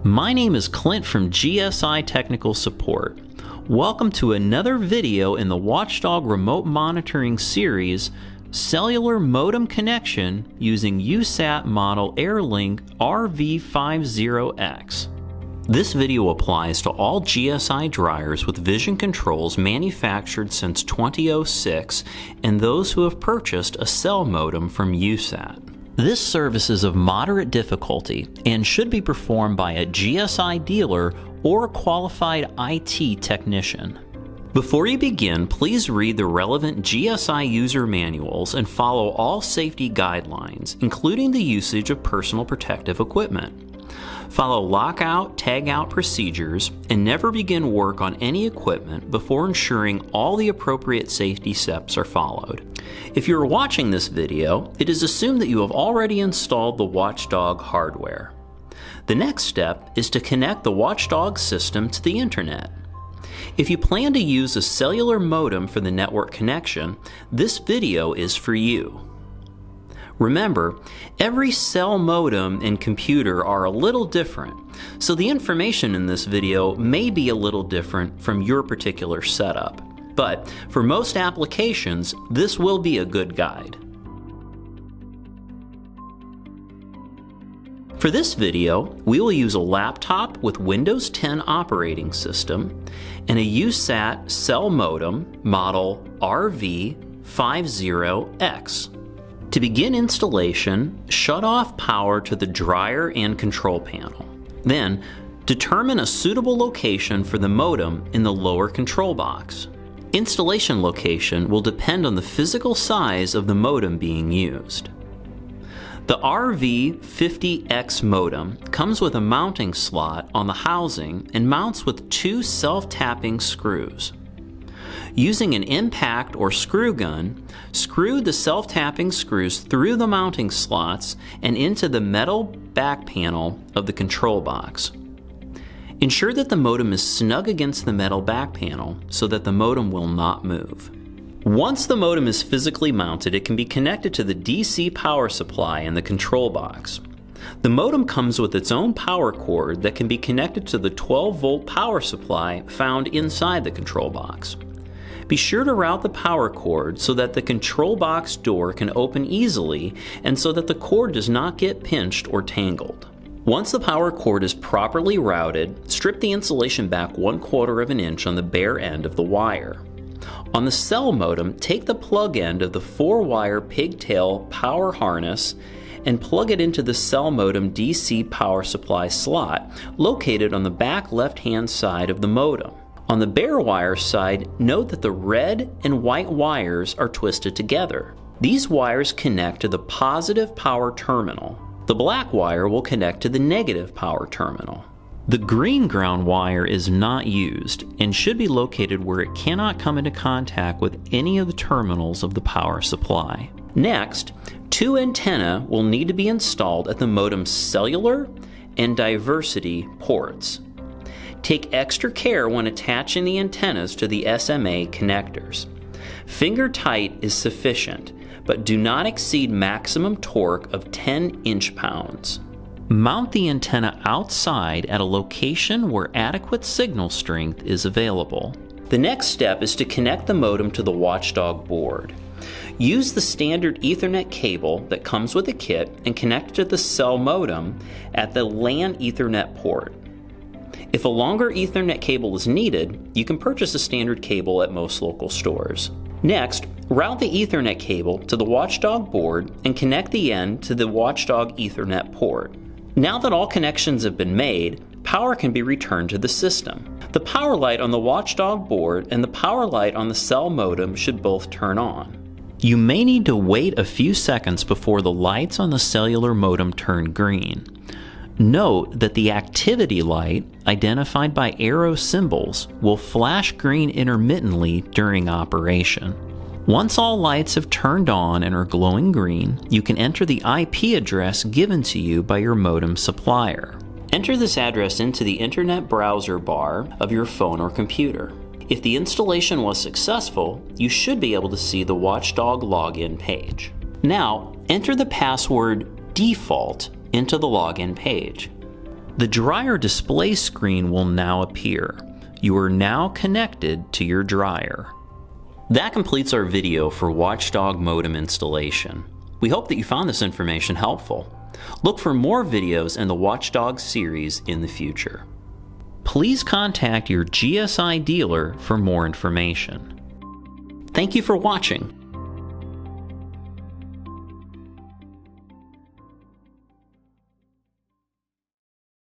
My name is Clint from GSI Technical Support. Welcome to another video in the WatchDog remote monitoring series, Cellular Modem Connection using USAT model AirLink RV50X. This video applies to all GSI dryers with vision controls manufactured since 2006 and those who have purchased a cell modem from USAT. This service is of moderate difficulty and should be performed by a GSI dealer or a qualified IT technician. Before you begin, please read the relevant GSI user manuals and follow all safety guidelines, including the usage of personal protective equipment. Follow lockout, tagout procedures, and never begin work on any equipment before ensuring all the appropriate safety steps are followed. If you are watching this video, it is assumed that you have already installed the WatchDog hardware. The next step is to connect the WatchDog system to the internet. If you plan to use a cellular modem for the network connection, this video is for you. Remember, every cell modem and computer are a little different, so the information in this video may be a little different from your particular setup. But for most applications, this will be a good guide. For this video, we will use a laptop with Windows 10 operating system and a USAT cell modem model RV50X. To begin installation, shut off power to the dryer and control panel. Then, determine a suitable location for the modem in the lower control box. Installation location will depend on the physical size of the modem being used. The RV50X modem comes with a mounting slot on the housing and mounts with two self-tapping screws. Using an impact or screw gun, screw the self-tapping screws through the mounting slots and into the metal back panel of the control box. Ensure that the modem is snug against the metal back panel so that the modem will not move. Once the modem is physically mounted, it can be connected to the DC power supply in the control box. The modem comes with its own power cord that can be connected to the 12-volt power supply found inside the control box. Be sure to route the power cord so that the control box door can open easily and so that the cord does not get pinched or tangled. Once the power cord is properly routed, strip the insulation back 1/4 of an inch on the bare end of the wire. On the cell modem, take the plug end of the 4-wire pigtail power harness and plug it into the cell modem DC power supply slot located on the back left-hand side of the modem. On the bare wire side, note that the red and white wires are twisted together. These wires connect to the positive power terminal. The black wire will connect to the negative power terminal. The green ground wire is not used and should be located where it cannot come into contact with any of the terminals of the power supply. Next, two antennae will need to be installed at the modem's cellular and diversity ports. Take extra care when attaching the antennas to the SMA connectors. Finger tight is sufficient, but do not exceed maximum torque of 10 inch-pounds. Mount the antenna outside at a location where adequate signal strength is available. The next step is to connect the modem to the WatchDog board. Use the standard Ethernet cable that comes with the kit and connect it to the cell modem at the LAN Ethernet port. If a longer Ethernet cable is needed, you can purchase a standard cable at most local stores. Next, route the Ethernet cable to the WatchDog board and connect the end to the WatchDog Ethernet port. Now that all connections have been made, power can be returned to the system. The power light on the WatchDog board and the power light on the cell modem should both turn on. You may need to wait a few seconds before the lights on the cellular modem turn green. Note that the activity light, identified by arrow symbols, will flash green intermittently during operation. Once all lights have turned on and are glowing green, you can enter the IP address given to you by your modem supplier. Enter this address into the internet browser bar of your phone or computer. If the installation was successful, you should be able to see the WatchDog login page. Now, enter the password default into the login page. The dryer display screen will now appear. You are now connected to your dryer. That completes our video for WatchDog modem installation. We hope that you found this information helpful. Look for more videos in the WatchDog series in the future. Please contact your GSI dealer for more information. Thank you for watching.